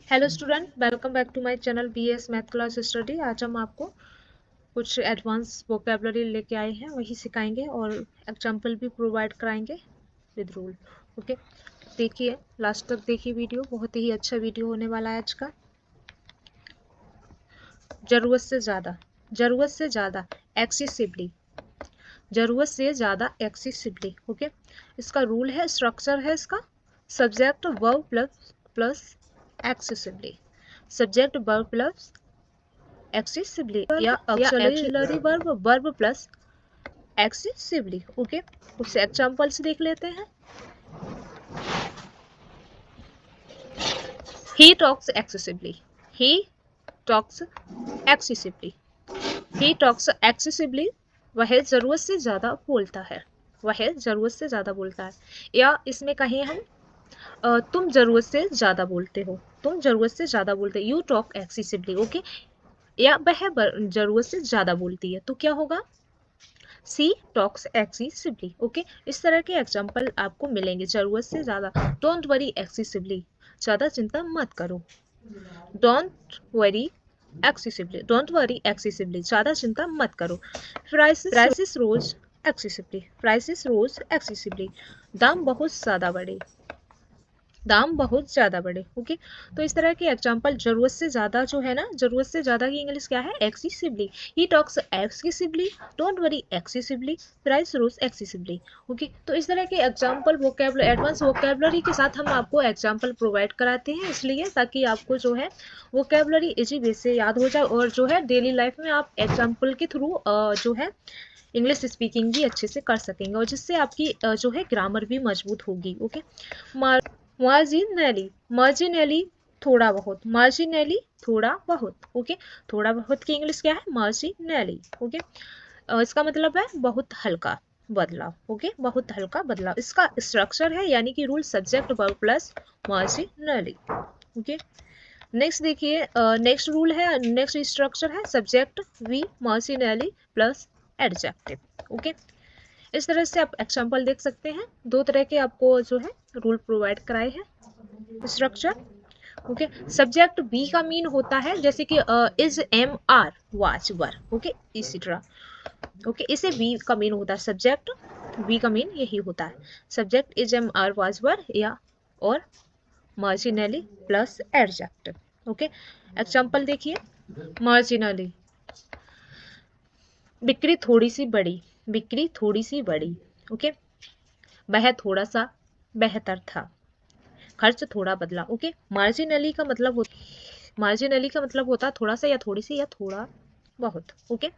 Hello student, welcome back to my channel BS math class study. आज हम आपको कुछ एडवांस वोकेबलरी लेके आए हैं, वही सिखाएंगे और एग्जांपल भी प्रोवाइड कराएंगे विद रूल। ओके, देखिए लास्ट तक देखिए वीडियो, बहुत ही अच्छा वीडियो होने वाला है आज का। जरूरत से ज़्यादा, जरूरत से ज़्यादा, एक्सेसिवली, जरूरत से ज़्यादा एक्सेसिवली। ओके, इसका रूल है, स्ट्रक्चर है इसका, subject verb plus plus excessively, subject verb plus excessively या auxiliary verb, verb plus excessively. Okay, कुछ एग्जांपल्स देख लेते हैं। He talks excessively, he talks excessively, he talks excessively, वह जरूरत से ज्यादा बोलता है, वह जरूरत से ज्यादा बोलता है। या इसमें कहें हम तुम जरूरत से ज्यादा बोलते हो, तुम जरूरत से ज्यादा बोलते हो, यू टॉक एक्सेसिवली। ओके, या वह जरूरत से ज्यादा बोलती है, तो क्या होगा, सी टॉक्स एक्सेसिवली। ओके, इस तरह के एग्जाम्पल आपको मिलेंगे। जरूरत से ज्यादा, डोंट वरी एक्सेसिवली, ज्यादा चिंता मत करो। Don't worry excessively, don't worry excessively, ज्यादा चिंता मत करो। प्राइसेस रोज एक्सेसिवली, प्राइसेस रोज एक्सेसिवली, दाम बहुत ज्यादा बढ़े, दाम बहुत ज्यादा बढ़े। ओके, तो इस तरह के एग्जांपल, जरूरत से ज्यादा जो है ना, जरूरत से ज्यादा की इंग्लिश क्या है, excessively. He talks excessively, don't worry excessively, price rose excessively. Okay, तो इस तरह के एग्जांपल वोकैबुलरी, एडवांस वोकैबुलरी के साथ हम आपको एग्जांपल प्रोवाइड कराते हैं, इसलिए ताकि आपको जो है वोकैबुलरी इजी वे से याद हो जाए और जो है डेली लाइफ में आप एग्जाम्पल के थ्रू जो है इंग्लिश स्पीकिंग भी अच्छे से कर सकेंगे और जिससे आपकी जो है ग्रामर भी मजबूत होगी। ओके, मार्जिनली, मार्जिनली थोड़ा बहुत, मार्जिनली थोड़ा बहुत। ओके, थोड़ा बहुत की इंग्लिश क्या है, मार्जिनली। ओके, इसका मतलब है बहुत हल्का बदलाव। ओके, बहुत हल्का बदलाव, इसका स्ट्रक्चर है यानी कि rule, subject verb plus marginally. Okay, next देखिए, नेक्स्ट रूल है, नेक्स्ट स्ट्रक्चर है, subject V marginally plus adjective. Okay, इस तरह से आप एग्जाम्पल देख सकते हैं। दो तरह के आपको जो है रूल प्रोवाइड कराए हैं, स्ट्रक्चर। ओके, सब्जेक्ट बी का मीन होता है जैसे कि is am are was were. Okay, इसी तरह। ओके, इसे बी का मीन होता है, सब्जेक्ट बी का मीन यही होता है, subject is am are was were या और marginally plus adjective. Okay, example देखिए, मार्जिनली, बिक्री थोड़ी सी बड़ी, बिक्री थोड़ी सी बड़ी। ओके, वह थोड़ा सा बेहतर था, खर्च थोड़ा बदला। ओके, मार्जिनली का मतलब होता, मार्जिनली का मतलब होता है थोड़ा सा या थोड़ी सी या थोड़ा बहुत। ओके,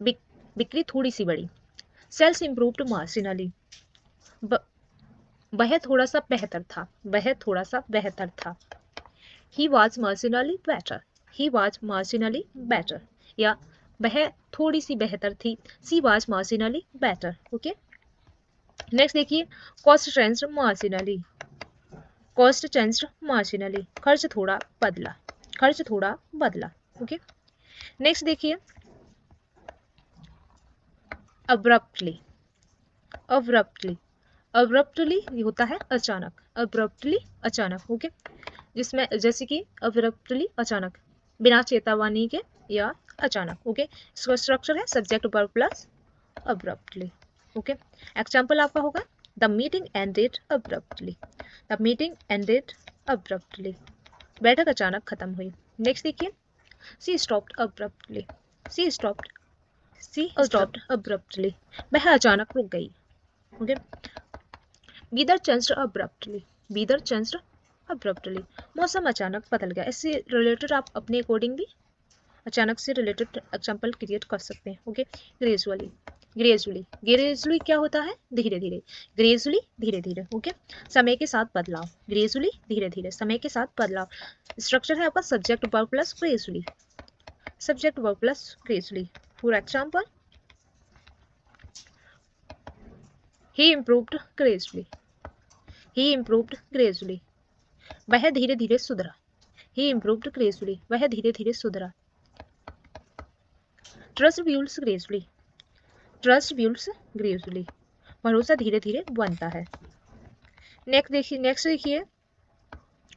बिक्री थोड़ी सी बड़ी, सेल्स इम्प्रूव्ड मार्जिनली, वह थोड़ा सा बेहतर था, वह थोड़ा सा बेहतर था। He was marginally better, he was marginally better, या वह थोड़ी सी बेहतर थी, she was marginally better. Okay, next देखिए, cost changed marginally, cost changed marginally, खर्च थोड़ा बदला, खर्च थोड़ा बदला। ओके, नेक्स्ट देखिए, अब्रप्टली, अब्रप्टली, अब्रप्टली ये होता है अचानक, अब्रप्टली अचानक। ओके, जिसमें जैसे कि अब्रप्टली अचानक, बिना चेतावनी के या अचानक। ओके, इसका स्ट्रक्चर है, subject verb plus abruptly. Okay, example आपका होगा, the meeting ended abruptly, the meeting ended abruptly, बैठक अचानक खत्म हुई। नेक्स्ट देखिए, सी स्टॉप्ड अब्रप्टली, सी स्टॉप्ड, सी स्टॉप्ड अब्रप्टली, वह अचानक रुक गई। Okay, Bidar changed abruptly, Bidar changed abruptly, मौसम अचानक बदल गया। इससे रिलेटेड आप अपने अकॉर्डिंग भी अचानक से रिलेटेड एग्जाम्पल क्रिएट कर सकते हैं। ओके, ग्रेजुअली, ग्रेजुअली, ग्रेजुअली क्या होता है, धीरे धीरे, ग्रेजुअली धीरे धीरे। ओके, समय के साथ बदलाव, ग्रेजुअली धीरे धीरे, समय के साथ बदलाव। स्ट्रक्चर है आपका, subject verb plus gradually, subject verb plus gradually. For example, he improved gradually, he improved gradually, वह धीरे धीरे सुधरा, he improved gradually, वह धीरे धीरे सुधरा। Trust builds gradually, trust builds gradually, भरोसा धीरे धीरे बनता है। नेक्स्ट देखिए,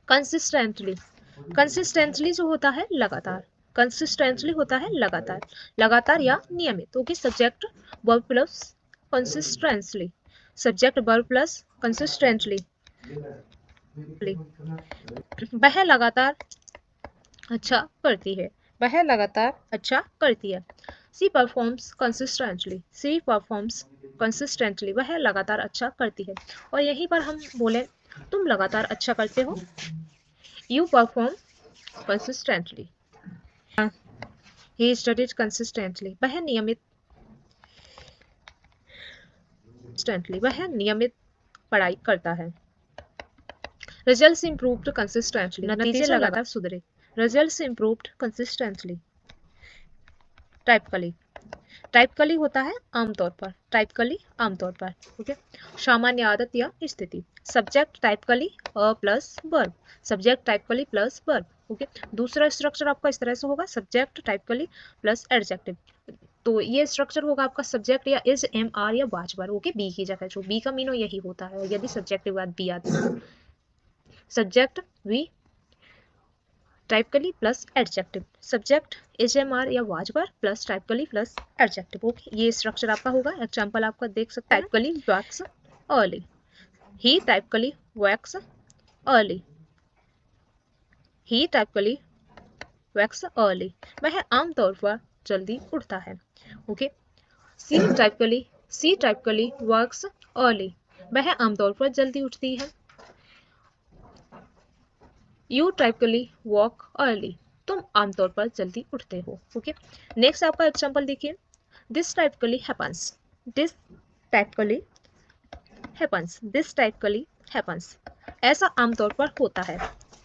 कंसिस्टेंटली, कंसिस्टेंटली जो होता है लगातार, कंसिस्टेंटली होता है लगातार, लगातार या नियमित। Okay, subject verb plus consistently, subject verb plus consistently, वह लगातार अच्छा करती है, वह लगातार अच्छा करती है। सी परफॉर्म्स कंसिस्टेंटली, सी परफॉर्म्स कंसिस्टेंटली, वह लगातार अच्छा करती है। और यहीं पर हम बोले तुम लगातार अच्छा करते हो, you perform consistently, he studies consistently, वह नियमित, वह नियमित पढ़ाई करता है। रिजल्ट्स इंप्रूव्ड कंसिस्टेंटली, नतीजे लगातार सुधरे, results improved consistently. Typically, typically होता है आमतौर पर, टाइपिकली आमतौर पर। ओके, सामान्य आदत या स्थिति, subject typically a plus verb, subject typically plus verb. Okay, दूसरा स्ट्रक्चर आपका इस तरह से होगा, सब्जेक्ट टाइपिकली प्लस एडजेक्टिव। तो ये स्ट्रक्चर होगा आपका सब्जेक्ट या इज, एम, आर या वाज वर्ब। ओके, बी की जगह, जो बी का मीनो यही होता है यदि सब्जेक्ट के बाद बी आती है। Subject V typically plus adjective, subject is, am, are या was verb plus typically plus adjective. Okay, ये स्ट्रक्चर आपका होगा। एग्जांपल आपका देख सकते हैं, typically wakes early, he typically wakes early, he typically wakes early, वह आमतौर पर जल्दी उठता है। Okay, she typically works early, वह आमतौर पर जल्दी उठती है। यू टाइपिकली वॉक अर्ली, तुम आमतौर पर जल्दी उठते हो। ओके, नेक्स्ट आपका एग्जांपल देखिए, this typically happens, this typically happens, this typically happens, ऐसा आमतौर पर होता है,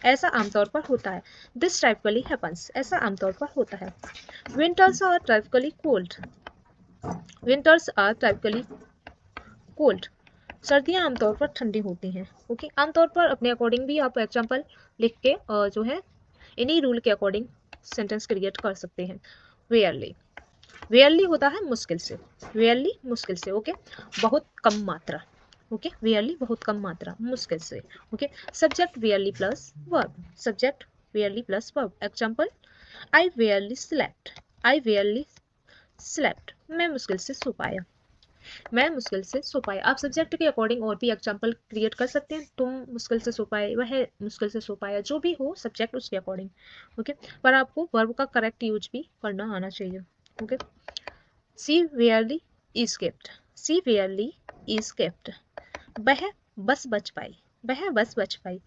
ऐसा आमतौर पर होता है। दिस टाइपिकली हैपन्स, ऐसा आमतौर पर होता है। Winters are typically cold, winters are typically cold, सर्दियां आमतौर पर ठंडी होती हैं। ओके, आमतौर पर अपने अकॉर्डिंग भी आप एग्जांपल लिख के जो है इन्हीं रूल के अकॉर्डिंग सेंटेंस क्रिएट कर सकते हैं। वेयरली, वेयरली होता है मुश्किल से, वेयरली मुश्किल से। ओके, बहुत कम मात्रा। ओके, वेयरली बहुत कम मात्रा, मुश्किल से। Okay, subject barely plus verb, subject barely plus verb. Example, I barely slept, I barely slept, मैं मुश्किल से सो पाया, मैं मुश्किल से सो पाया। आप सब्जेक्ट के अकॉर्डिंग और भी एग्जांपल क्रिएट कर सकते हैं, तुम मुश्किल से सो पाए, वह मुश्किल से सो पाया, जो भी हो सब्जेक्ट उसके अकॉर्डिंग। ओके, पर आपको वर्ब का करेक्ट यूज भी करना आना चाहिए। ओके, सी वेयरली एस्केप्ड, सी वेयरली एस्केप्ड, वह बस बच पाई, वह बस बच पाई।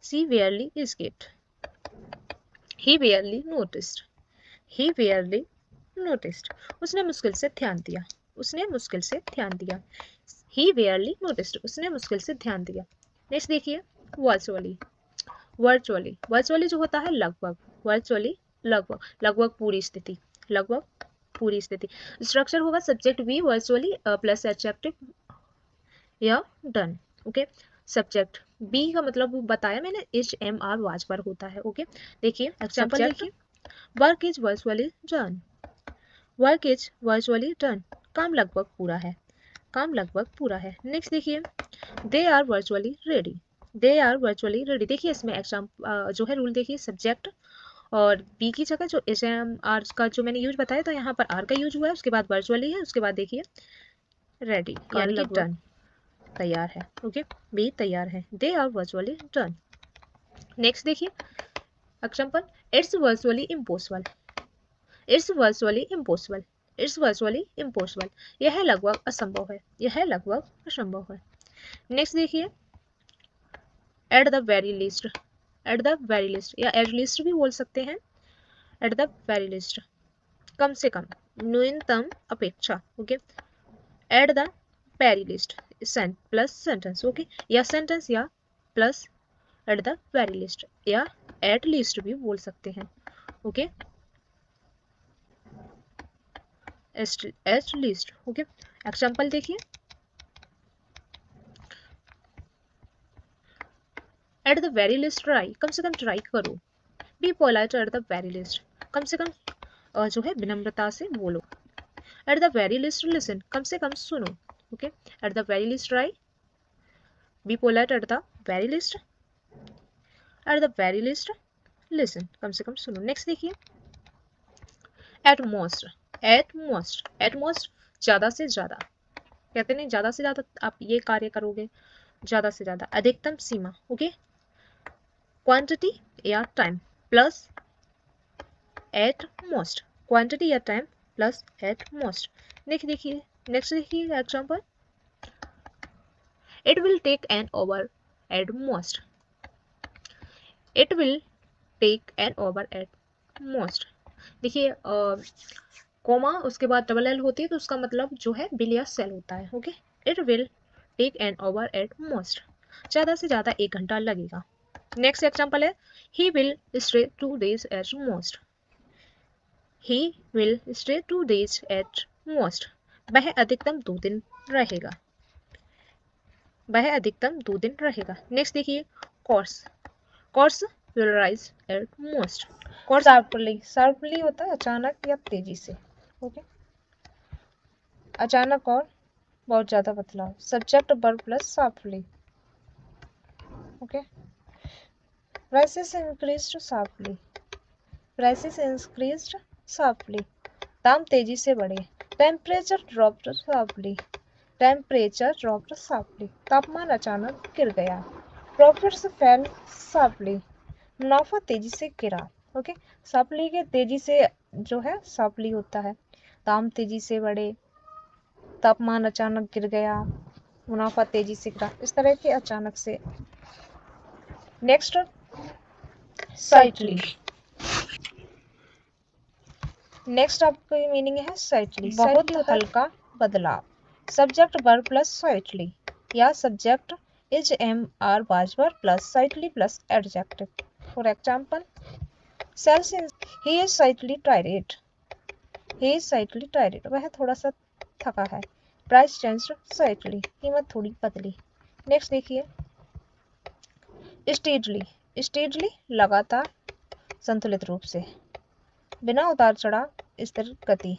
सी वेयरली एस्केप्ड, ही वेयरली नोटिस्ड, ही वेयरली नोटिस्ड, उसने मुश्किल से ध्यान दिया, उसने मुश्किल से ध्यान दिया। ही वेयरली नोटिस्ड, उसने मुश्किल से ध्यान दिया। नेक्स्ट देखिए, वर्चुअली, वर्चुअली, वर्चुअली जो होता है लगभग, वर्चुअली लगभग, लगभग पूरी स्थिति, लगभग पूरी स्थिति। स्ट्रक्चर होगा subject V virtually plus adjective या डन। ओके, सब्जेक्ट बी का मतलब बताया मैंने, इज, एम, आर, वाज पर होता है। ओके, देखिए एग्जांपल देखिए, work is virtually done, work is virtually done, काम लगभग पूरा है, काम लगभग पूरा है। नेक्स्ट देखिए, they are virtually ready, they are virtually ready. देखिए इसमें एग्जाम जो है रूल देखिए, सब्जेक्ट और बी की जगह जो एस, एम, आर का जो मैंने यूज बताया था, यहाँ पर आर का यूज हुआ है, उसके बाद वर्चुअली है, उसके बाद देखिए रेडी यानी कि डन, तैयार है। ओके, बी तैयार है, they are virtually done. Next देखिए example, it's virtually impossible, it's virtually impossible, it's virtually impossible, यह लगभग असंभव है, यह लगभग असंभव है। नेक्स्ट देखिए, at the very least, at the very least या एट लिस्ट भी बोल सकते हैं, एट द वेरी लिस्ट, कम से कम, न्यूनतम, अपेक्षा। Okay, at the very least, plus sentence. Okay, या सेंटेंस या plus at the very least या एट लीस्ट भी बोल सकते हैं। Okay, at least. Okay, example देखिए, at the very least try, कम से कम ट्राई करो। Be polite at the very least, कम से कम जो है विनम्रता से बोलो। At the very least listen, कम से कम सुनो। Okay, at the very least try, be polite at the very least, at the very least listen, कम से कम सुनो। नेक्स्ट देखिए, at most, at most, at most ज्यादा से ज्यादा, कहते नहीं ज्यादा से ज्यादा आप ये कार्य करोगे, ज्यादा से ज्यादा, अधिकतम सीमा, ओके। क्वांटिटी या time plus at most, quantity या टाइम प्लस एट मोस्ट। देखिए नेक्स्ट देखिए example, it will take an hour at most, it will take an hour at most. देखिए कोमा उसके बाद डबल एल होती है तो उसका मतलब जो है बिल या सेल होता है, okay. It will take an hour at most, ज्यादा से ज्यादा 1 घंटा लगेगा। नेक्स्ट एग्जांपल है, he will stay 2 days at most, he will stay 2 days at most, वह अधिकतम 2 दिन रहेगा, वह अधिकतम 2 दिन रहेगा। नेक्स्ट देखिए, course, course will rise at most, course sharply, sharply होता है अचानक या तेजी से, ओके। अचानक और बहुत ज्यादा बदलाव, subject verb plus sharply, okay. Prices increased sharply, prices increased sharply, दाम तेजी से बढ़े। Temperature dropped sharply, temperature dropped sharply, तापमान अचानक गिर गया। प्रॉफिट्स फेल शार्पली, मुनाफा तेजी से गिरा, ओके। शार्पली के तेजी से जो है शार्पली होता है, दाम तेजी से बढ़े, तापमान अचानक गिर गया, मुनाफा तेजी से गिरा, इस तरह के अचानक से। नेक्स्ट साइटली, नेक्स्ट आपकी मीनिंग है साइटली, बहुत हल्का बदलाव। सब्जेक्ट वर्ब प्लस साइटली या subject is am are was were plus slightly plus adjective. For example, sales in, he is slightly tired, he is slightly tired, वह थोड़ा सा थका है। प्राइस चेंज्ड साइटली, कीमत थोड़ी बदली। नेक्स्ट देखिए, स्टेडली, स्टेडली लगातार संतुलित रूप से, बिना उतार चढ़ाव स्थिर गति।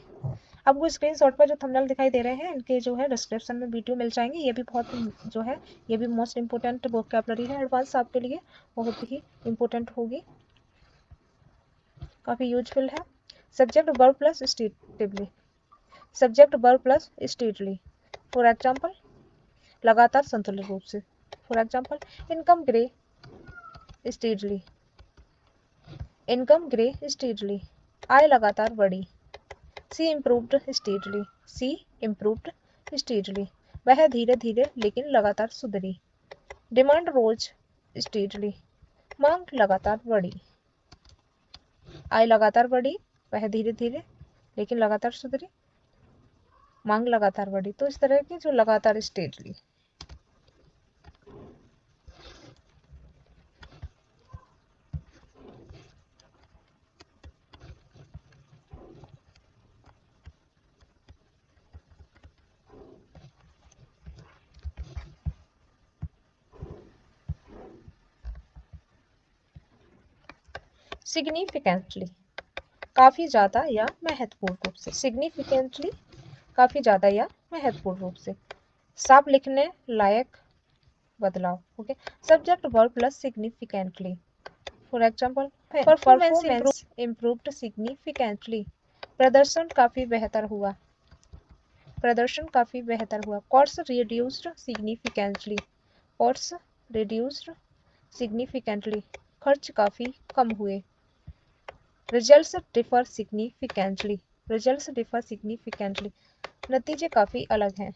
आपको स्क्रीनशॉट पर जो थंबनेल दिखाई दे रहे हैं इनके जो है डिस्क्रिप्शन में वीडियो मिल जाएंगे, ये भी बहुत जो है ये भी मोस्ट इंपोर्टेंट वोकैबुलरी है, एडवांस आपके लिए बहुत ही इंपॉर्टेंट होगी, काफी यूजफुल है। Subject verb plus steadily, subject verb plus steadily. For example, लगातार संतुलित रूप से। For example, income grew steadily, income grew steadily, आय लगातार बढ़ी। She improved steadily, she improved steadily, वह धीरे धीरे लेकिन लगातार सुधरी। डिमांड रोज स्टेडली, मांग लगातार बढ़ी। आय लगातार बढ़ी, वह धीरे धीरे लेकिन लगातार सुधरी, मांग लगातार बढ़ी। तो इस तरह की जो लगातार स्टेडली। सिग्निफिकेंटली, काफी ज्यादा या महत्वपूर्ण रूप से, सिग्निफिकेंटली काफी ज्यादा या महत्वपूर्ण रूप से। साफ लिखने लायक बदलाव, okay. Subject verb plus significantly. For example, performance improved significantly, प्रदर्शन काफी बेहतर हुआ, प्रदर्शन काफी बेहतर हुआ। Cost reduced significantly, cost reduced significantly, खर्च काफी कम हुए। Results differ significantly, results differ significantly, नतीजे काफी अलग हैं।